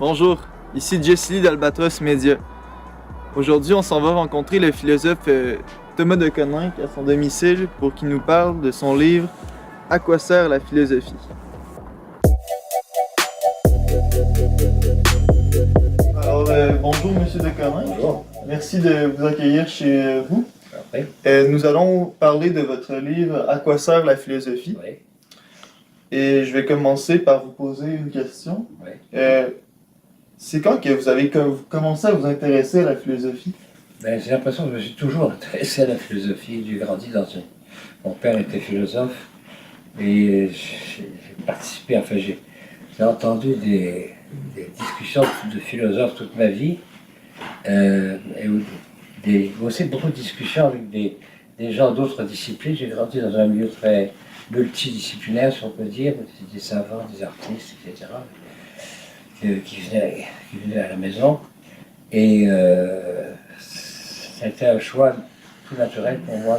Bonjour, ici Jesse Lee d'Albatros Media. Aujourd'hui, on s'en va rencontrer le philosophe Thomas de Coninck à son domicile pour qu'il nous parle de son livre « À quoi sert la philosophie ». Alors, bonjour Monsieur de Coninck. Bonjour. Merci de vous accueillir chez vous. Oui. Nous allons parler de votre livre « À quoi sert la philosophie ». Oui. Et je vais commencer par vous poser une question. Oui. C'est quand que vous avez commencé à vous intéresser à la philosophie? Ben, j'ai l'impression que je me suis toujours intéressé à la philosophie. J'ai grandi dans une... Mon père était philosophe et j'ai participé, enfin j'ai entendu des discussions de philosophes toute ma vie et aussi beaucoup de discussions avec des gens d'autres disciplines. J'ai grandi dans un milieu très multidisciplinaire, si on peut dire, des savants, des artistes, etc. Qui venaient à la maison. Et c'était un choix tout naturel pour moi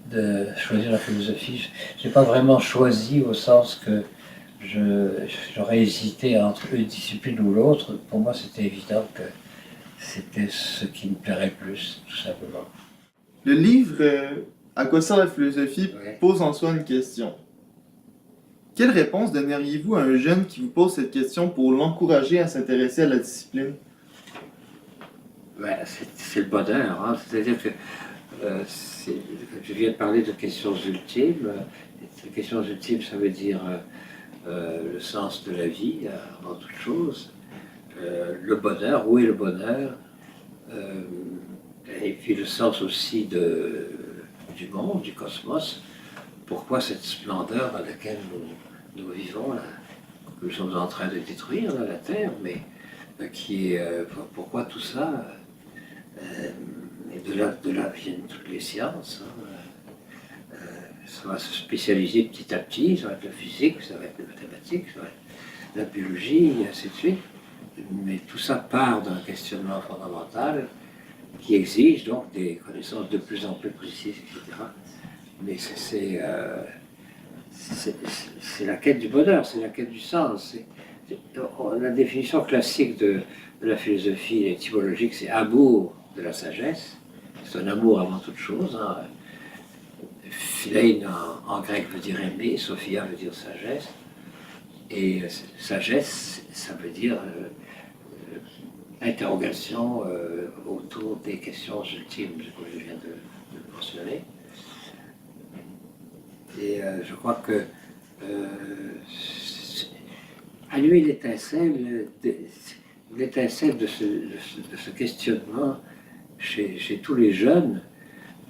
de choisir la philosophie. Je n'ai pas vraiment choisi au sens que j'aurais hésité entre une discipline ou l'autre. Pour moi, c'était évident que c'était ce qui me plairait le plus, tout simplement. Le livre À quoi sert la philosophie Oui. pose en soi une question. Quelle réponse donneriez-vous à un jeune qui vous pose cette question pour l'encourager à s'intéresser à la discipline? Ben, c'est le bonheur, hein. C'est-à-dire que je viens de parler de questions ultimes. Les questions ultimes, ça veut dire le sens de la vie, avant toute chose, le bonheur, où est le bonheur, et puis le sens aussi du monde, du cosmos. Pourquoi cette splendeur à laquelle nous vivons, là, que nous sommes en train de détruire, là, la Terre, mais qui est, pourquoi tout ça, et de là viennent toutes les sciences. Hein. Ça va se spécialiser petit à petit, ça va être la physique, ça va être la mathématique, ça va être la biologie, et ainsi de suite. Mais tout ça part d'un questionnement fondamental qui exige donc des connaissances de plus en plus précises, etc. Mais c'est la quête du bonheur, c'est la quête du sens. La définition classique de la philosophie étymologique, c'est amour de la sagesse. C'est un amour avant toute chose. Hein. Philein en grec veut dire aimer, Sophia veut dire sagesse. Et sagesse, ça veut dire interrogation autour des questions ultimes que je viens de mentionner. Et je crois que allumer l'étincelle de ce questionnement chez tous les jeunes,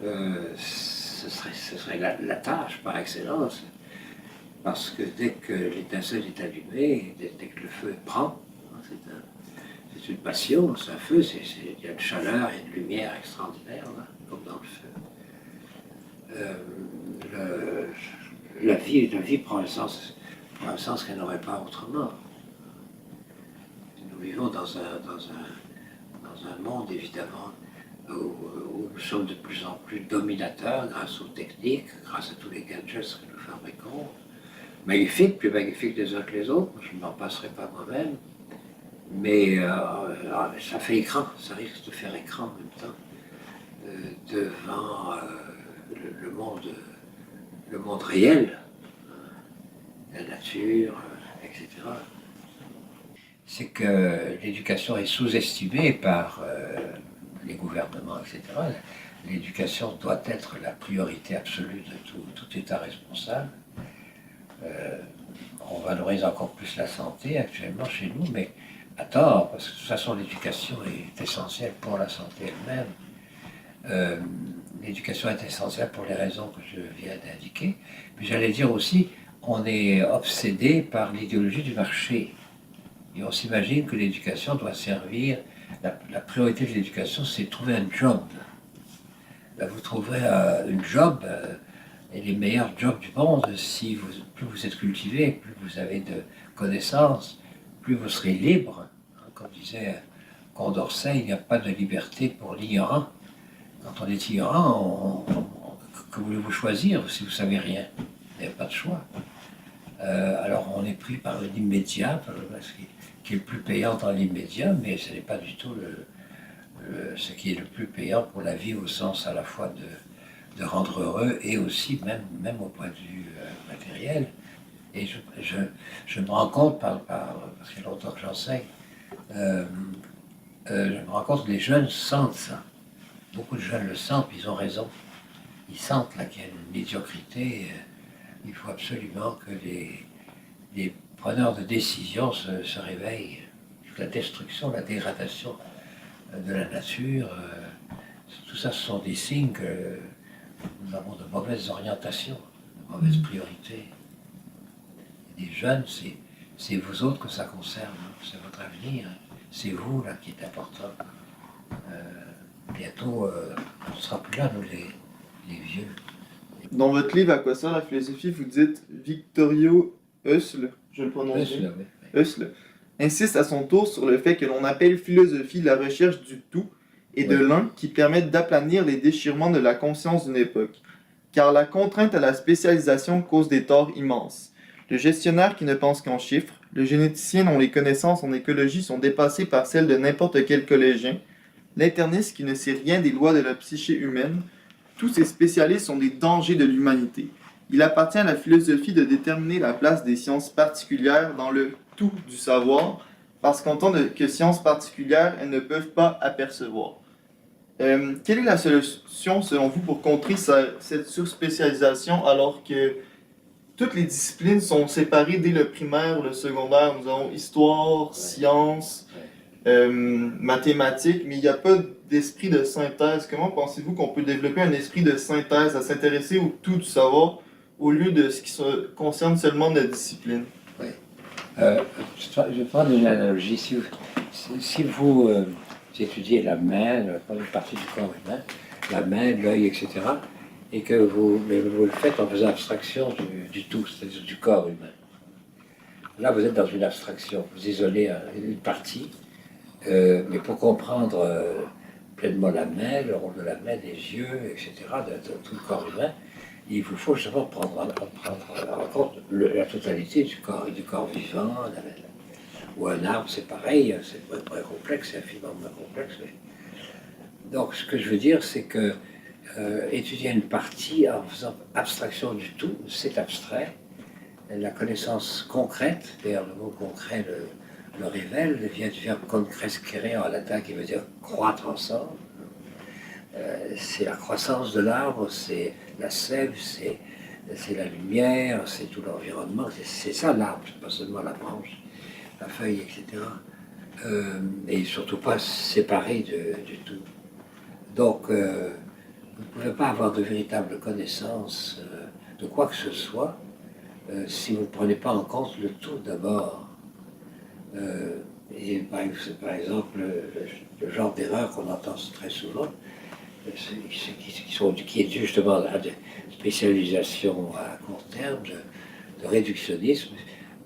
ce serait la tâche par excellence. Parce que dès que l'étincelle est allumée, dès que le feu prend, c'est une passion, c'est un feu, il y a une chaleur et une lumière extraordinaire, là, comme dans le feu. La vie prend un sens qu'elle n'aurait pas autrement. Nous vivons dans un monde, évidemment, où nous sommes de plus en plus dominateurs grâce aux techniques, grâce à tous les gadgets que nous fabriquons. Magnifiques, plus magnifiques les uns que les autres, je ne m'en passerai pas moi-même. Mais ça fait écran, ça risque de faire écran en même temps, devant le monde réel, la nature, etc. C'est que l'éducation est sous-estimée par les gouvernements, etc. L'éducation doit être la priorité absolue de tout État responsable. On valorise encore plus la santé actuellement chez nous, mais à tort, parce que de toute façon l'éducation est essentielle pour la santé elle-même. L'éducation est essentielle pour les raisons que je viens d'indiquer. Mais j'allais dire aussi, on est obsédé par l'idéologie du marché. Et on s'imagine que l'éducation doit servir, la priorité de l'éducation, c'est de trouver un job. Là, vous trouverez un job, et les meilleurs jobs du monde, plus vous êtes cultivé, plus vous avez de connaissances, plus vous serez libre. Comme disait Condorcet, il n'y a pas de liberté pour l'ignorant. Quand on est ignorant, que voulez-vous choisir si vous ne savez rien? Vous n'avez pas de choix. Alors on est pris par l'immédiat, qui est le plus payant dans l'immédiat, mais ce n'est pas du tout ce qui est le plus payant pour la vie au sens à la fois de rendre heureux et aussi même au point de vue matériel. Et je me rends compte, parce qu'il y a longtemps que j'enseigne, je me rends compte que les jeunes sentent ça. Beaucoup de jeunes le sentent, ils ont raison. Ils sentent là qu'il y a une médiocrité. Il faut absolument que les preneurs de décision se réveillent. La destruction, la dégradation de la nature, tout ça, ce sont des signes que nous avons de mauvaises orientations, de mauvaises priorités. Les jeunes, c'est vous autres que ça concerne, c'est votre avenir, c'est vous là qui est important. Bientôt, on ne sera plus là, nous les vieux. Dans votre livre À quoi sert la philosophie, vous dites Victorio Hussle, je le prononce bien, Hussle, insiste à son tour sur le fait que l'on appelle philosophie la recherche du tout et de l'un qui permettent d'aplanir les déchirements de la conscience d'une époque. Car la contrainte à la spécialisation cause des torts immenses. Le gestionnaire qui ne pense qu'en chiffres, le généticien dont les connaissances en écologie sont dépassées par celles de n'importe quel collégien, l'interniste qui ne sait rien des lois de la psyché humaine, tous ces spécialistes sont des dangers de l'humanité. Il appartient à la philosophie de déterminer la place des sciences particulières dans le tout du savoir, parce qu'en tant que sciences particulières, elles ne peuvent pas apercevoir. Quelle est la solution, selon vous, pour contrer cette surspécialisation alors que toutes les disciplines sont séparées dès le primaire ou le secondaire? Nous avons histoire, sciences, mathématiques, mais il n'y a pas d'esprit de synthèse. Comment pensez-vous qu'on peut développer un esprit de synthèse à s'intéresser au tout du savoir au lieu de ce qui concerne seulement notre discipline? Oui. Je vais prendre une analogie. Si vous étudiez la main, une partie du corps humain, la main, l'œil, etc., et que vous le faites en faisant abstraction du tout, c'est-à-dire du corps humain. Là, vous êtes dans une abstraction, vous isolez une partie, mais pour comprendre pleinement la main, le rôle de la main, des yeux, etc., de tout le corps humain, il vous faut justement prendre en compte la totalité du corps vivant. Ou un arbre, c'est pareil, c'est moins complexe, c'est infiniment moins complexe. Donc, ce que je veux dire, c'est que étudier une partie en faisant abstraction du tout, c'est abstrait. La connaissance concrète, d'ailleurs le mot concret le révèle, vient du verbe concrescere en latin qui veut dire croître ensemble. C'est la croissance de l'arbre, c'est la sève, c'est la lumière, c'est tout l'environnement, c'est ça l'arbre, c'est pas seulement la branche, la feuille, etc. Et surtout pas séparé du tout. Donc, vous ne pouvez pas avoir de véritable connaissance de quoi que ce soit si vous ne prenez pas en compte le tout d'abord. Et par exemple, le genre d'erreur qu'on entend très souvent, qui est dû justement à des spécialisations à court terme, de réductionnisme.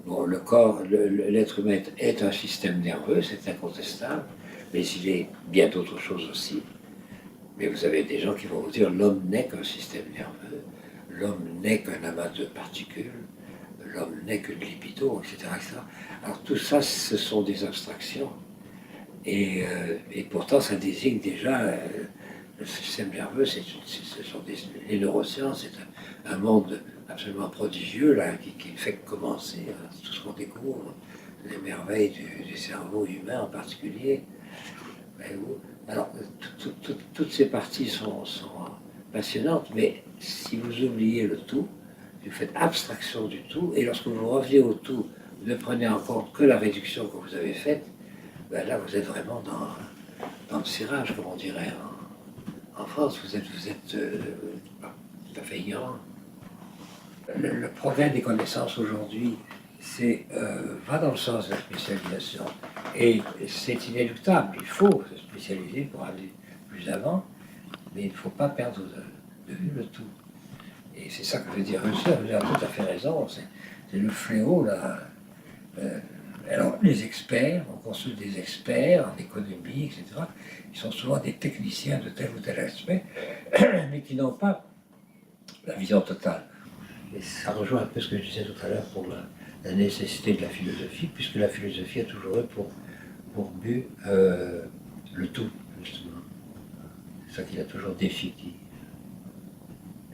Bon, le corps, l'être humain est un système nerveux, c'est incontestable, mais il est bien d'autres choses aussi. Mais vous avez des gens qui vont vous dire l'homme n'est qu'un système nerveux, l'homme n'est qu'un amas de particules, l'homme n'est qu'une libido, etc., etc. Alors tout ça, ce sont des abstractions. Et pourtant, ça désigne déjà le système nerveux, les neurosciences, c'est un monde absolument prodigieux là, qui ne fait que commencer. Tout ce qu'on découvre, les merveilles du cerveau humain en particulier. Alors, toutes ces parties sont passionnantes, mais si vous oubliez le tout, vous faites abstraction du tout, et lorsque vous revenez au tout, vous ne prenez en compte que la réduction que vous avez faite, ben là vous êtes vraiment dans le cirage, comme on dirait en France, vous êtes tout à fait ignorant. Le progrès des connaissances aujourd'hui va dans le sens de la spécialisation. Et c'est inéluctable, il faut se spécialiser pour aller plus avant, mais il ne faut pas perdre de vue le tout. Et c'est ça que veut dire Husserl, vous avez tout à fait raison, c'est le fléau là. Alors les experts, on consulte des experts en économie, etc., ils sont souvent des techniciens de tel ou tel aspect, mais qui n'ont pas la vision totale. Et ça rejoint un peu ce que je disais tout à l'heure pour la nécessité de la philosophie, puisque la philosophie a toujours eu pour but le tout, justement. C'est ça qu'il a toujours défini.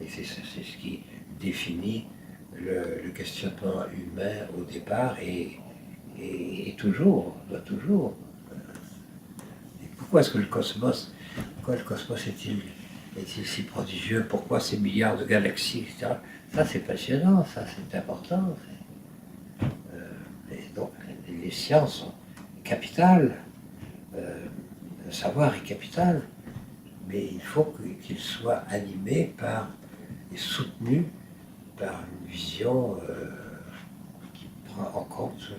Et c'est ce qui définit le questionnement humain au départ et toujours, doit toujours. Et pourquoi est-ce que pourquoi le cosmos est-il si prodigieux? Pourquoi ces milliards de galaxies, etc. Ça c'est passionnant, ça c'est important. Et donc les sciences sont capitales, le savoir est capital, mais il faut qu'il soit animé par et soutenu par une vision qui prend en compte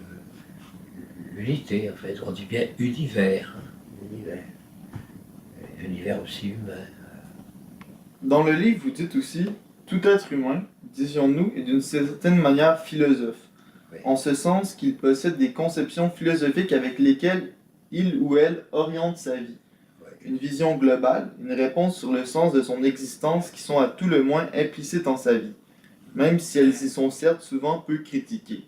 l'unité, en fait. On dit bien univers, univers, univers aussi humain. Dans le livre, vous dites aussi, tout être humain, disions-nous, est d'une certaine manière philosophe, Oui. en ce sens qu'il possède des conceptions philosophiques avec lesquelles il ou elle oriente sa vie. Une vision globale, une réponse sur le sens de son existence qui sont à tout le moins implicites en sa vie, même si elles y sont certes souvent peu critiquées.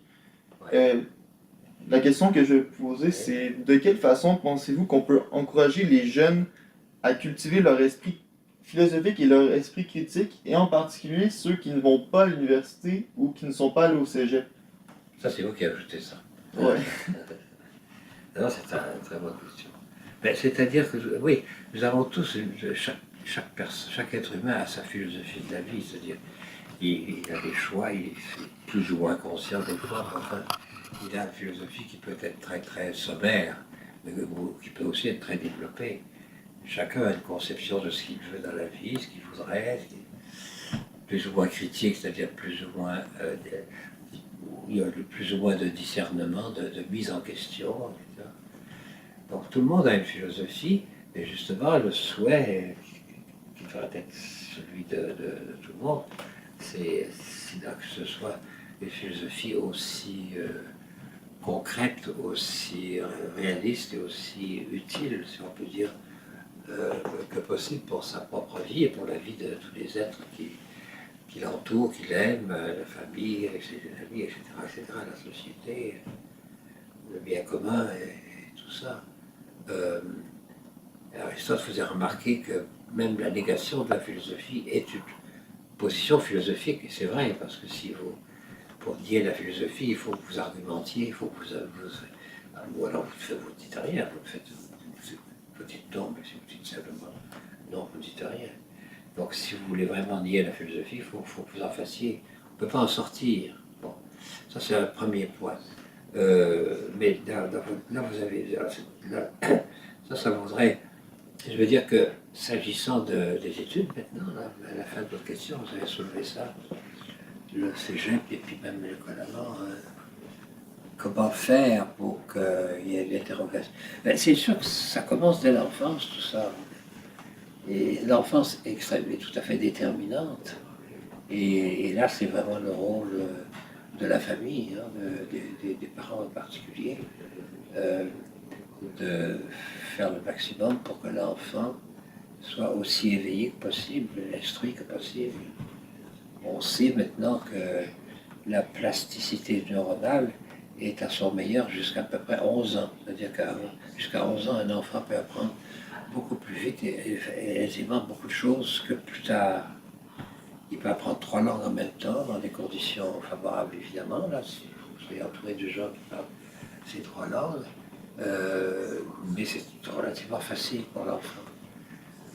La question que je vais poser, c'est de quelle façon pensez-vous qu'on peut encourager les jeunes à cultiver leur esprit philosophique et leur esprit critique, et en particulier ceux qui ne vont pas à l'université ou qui ne sont pas allés au cégep? Ça, c'est vous qui avez ajouté ça. Ouais. Non, c'est une très bonne question. Ben, c'est-à-dire que, oui, nous avons tous, chaque être humain a sa philosophie de la vie, c'est-à-dire il a des choix, il est plus ou moins conscient des fois, mais enfin, il a une philosophie qui peut être très très sommaire, mais qui peut aussi être très développée. Chacun a une conception de ce qu'il veut dans la vie, ce qu'il voudrait, plus ou moins critique, c'est-à-dire plus ou moins, il y a plus ou moins de discernement, de mise en question, etc. Donc tout le monde a une philosophie, et justement le souhait, qui devrait être celui de tout le monde, c'est que ce soit une philosophie aussi concrète, aussi réaliste et aussi utile, si on peut dire, que possible pour sa propre vie et pour la vie de tous les êtres qui l'entourent, qui l'aiment, la famille, ses amis, etc., la société, le bien commun et tout ça. Aristote faisait remarquer que même la négation de la philosophie est une position philosophique, et c'est vrai, parce que si vous, pour nier la philosophie, il faut que vous argumentiez, il faut que ou alors vous ne dites rien, vous dites non, mais si vous dites simplement non, vous ne dites rien. Donc si vous voulez vraiment nier la philosophie, il faut que vous en fassiez. On ne peut pas en sortir. Bon, ça c'est le premier point. Mais là, vous avez... Ça voudrait... Je veux dire que, s'agissant des études, maintenant, là, à la fin de votre question, vous avez soulevé ça, le cégep et puis même l'école allemande, comment faire pour qu'il y ait l'interrogation. Ben, c'est sûr que ça commence dès l'enfance, tout ça. Et l'enfance est tout à fait déterminante. Et là, c'est vraiment le rôle de la famille, hein, des parents en particulier, de faire le maximum pour que l'enfant soit aussi éveillé que possible, instruit que possible. On sait maintenant que la plasticité neuronale est à son meilleur jusqu'à peu près 11 ans. C'est-à-dire jusqu'à 11 ans, un enfant peut apprendre beaucoup plus vite et aisément beaucoup de choses que plus tard. Il peut apprendre 3 langues en même temps, dans des conditions favorables évidemment. Là, si vous soyez entouré de gens qui parlent ces 3 langues, mais c'est relativement facile pour l'enfant.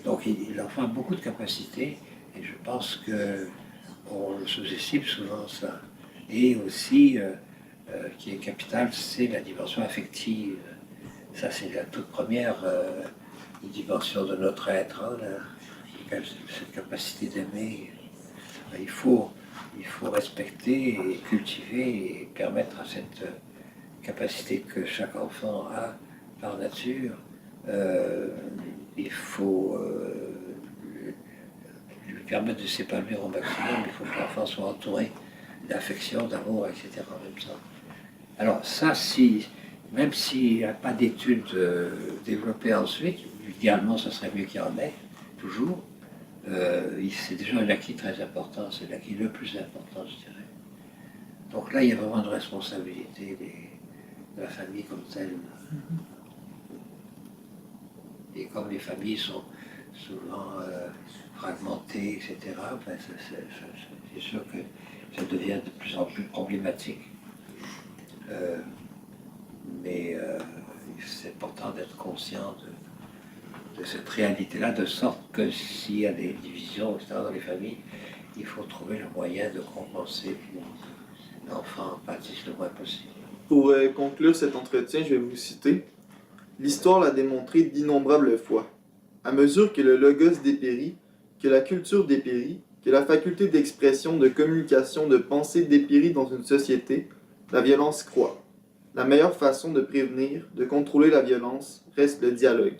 Donc l'enfant a beaucoup de capacités, et je pense qu'on le sous-estime souvent ça. Et aussi, qui est capital, c'est la dimension affective. Ça, c'est la toute première dimension de notre être, hein, cette capacité d'aimer. Il faut respecter et cultiver et permettre à cette capacité que chaque enfant a par nature. Il faut lui permettre de s'épanouir au maximum. Il faut que l'enfant soit entouré d'affection, d'amour, etc. en même temps. Alors ça, même s'il n'y a pas d'études développées ensuite, idéalement, ça serait mieux qu'il y en ait, toujours. c'est déjà un acquis très important, c'est l'acquis le plus important, je dirais. Donc là, il y a vraiment une responsabilité de la famille comme telle. Et comme les familles sont souvent fragmentées, etc., ben c'est sûr que ça devient de plus en plus problématique. Mais c'est important d'être conscient de cette réalité-là, de sorte que s'il y a des divisions, etc., dans les familles, il faut trouver le moyen de compenser pour que l'enfant pâtisse le moins possible. Pour conclure cet entretien, je vais vous citer. L'histoire l'a démontré d'innombrables fois. À mesure que le logos dépérit, que la culture dépérit, que la faculté d'expression, de communication, de pensée dépérit dans une société, la violence croît. La meilleure façon de prévenir, de contrôler la violence, reste le dialogue.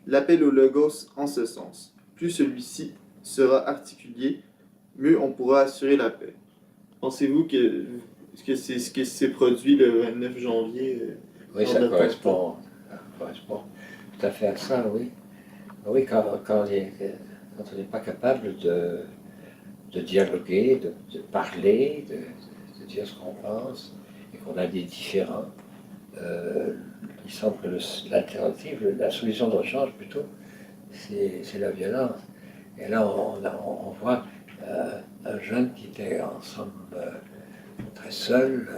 L'appel au logos en ce sens. Plus celui-ci sera articulé, mieux on pourra assurer la paix. Pensez-vous que c'est ce qui s'est produit le 29 janvier Oui, ça correspond tout à fait à ça, oui. Oui, quand on n'est pas capable de dialoguer, de parler, de dire ce qu'on pense, et qu'on a des différends, il semble que l'alternative, la solution de rechange plutôt, c'est la violence. Et là, on voit un jeune qui était en somme très seul,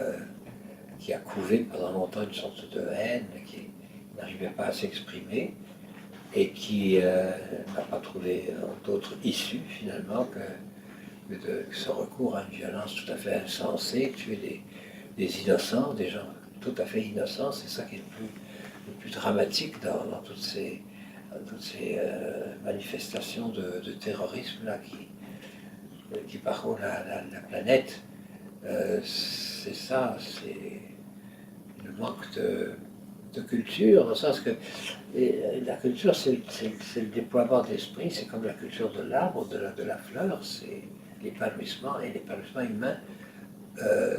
qui a couvé pendant longtemps une sorte de haine, qui n'arrivait pas à s'exprimer, et qui n'a pas trouvé d'autre issue finalement que ce recours à une violence tout à fait insensée, tuer des innocents, des gens tout à fait innocents. C'est ça qui est le plus dramatique dans toutes ces manifestations de terrorisme là, qui parcourent la planète. C'est ça, c'est le manque de culture, dans le sens que la culture, c'est le déploiement d'esprit, c'est comme la culture de l'arbre, de la fleur, c'est l'épanouissement, et l'épanouissement humain,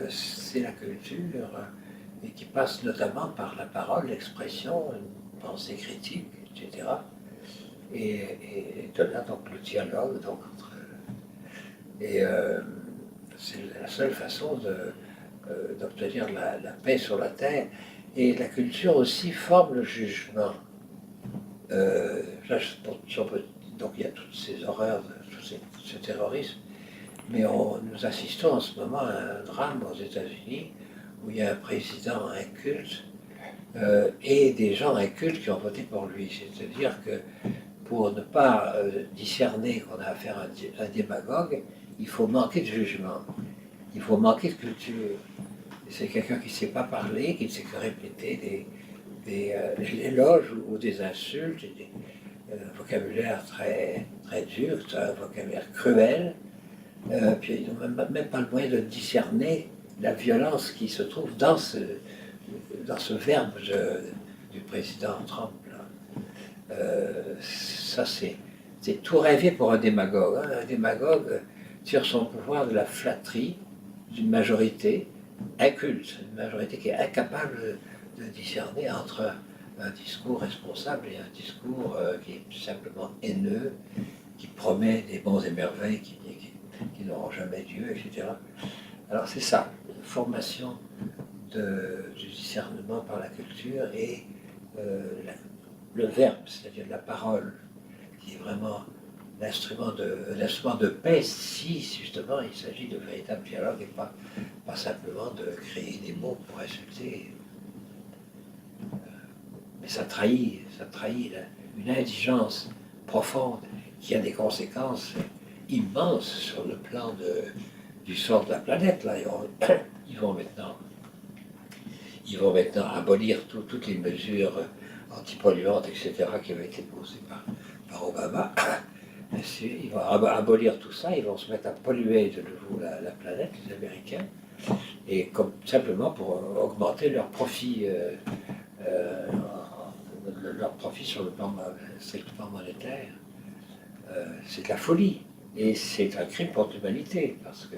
c'est la culture, et qui passe notamment par la parole, l'expression, une pensée critique, etc. Et de là, donc, le dialogue, donc, c'est la seule façon d'obtenir la paix sur la terre. Et la culture aussi forme le jugement. Donc il y a toutes ces horreurs, tout ce terrorisme, mais nous assistons en ce moment à un drame aux États-Unis où il y a un président inculte et des gens incultes qui ont voté pour lui. C'est-à-dire que pour ne pas discerner qu'on a affaire à un démagogue, il faut manquer de jugement, il faut manquer de culture. C'est quelqu'un qui ne sait pas parler, qui ne sait que répéter des éloges ou des insultes, un vocabulaire très, très dur, un vocabulaire cruel. Puis ils n'ont même pas le moyen de discerner la violence qui se trouve dans ce verbe du président Trump. Ça, c'est tout rêvé pour un démagogue. Hein. Un démagogue tire son pouvoir de la flatterie d'une majorité inculte, une majorité qui est incapable de discerner entre un discours responsable et un discours qui est tout simplement haineux, qui promet des bons et merveilles qui n'auront jamais lieu, etc. Alors c'est ça, une formation du discernement par la culture et le verbe, c'est-à-dire la parole, qui est vraiment l'instrument de paix, si justement il s'agit de véritable dialogue et pas simplement de créer des mots pour insulter. Mais ça trahit une indigence profonde qui a des conséquences immenses sur le plan du sort de la planète. Là, ils vont maintenant abolir toutes les mesures antipolluantes, etc., qui avaient été posées par Obama. Ils vont abolir tout ça, ils vont se mettre à polluer de nouveau la planète, les Américains, et simplement pour augmenter leur profit sur le plan strictement monétaire. C'est de la folie. Et c'est un crime contre l'humanité, parce que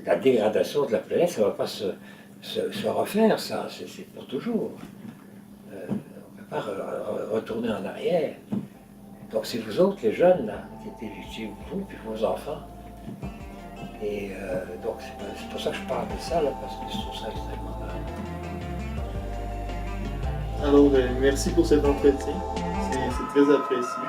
la dégradation de la planète, ça ne va pas se refaire, ça, c'est pour toujours. On ne peut pas retourner en arrière. Donc c'est vous autres, les jeunes, là, qui étaient victimes, vous, puis vos enfants. Et donc c'est pour ça que je parle de ça, là, parce que je trouve ça extrêmement grave. Alors, merci pour cet entretien. C'est très apprécié.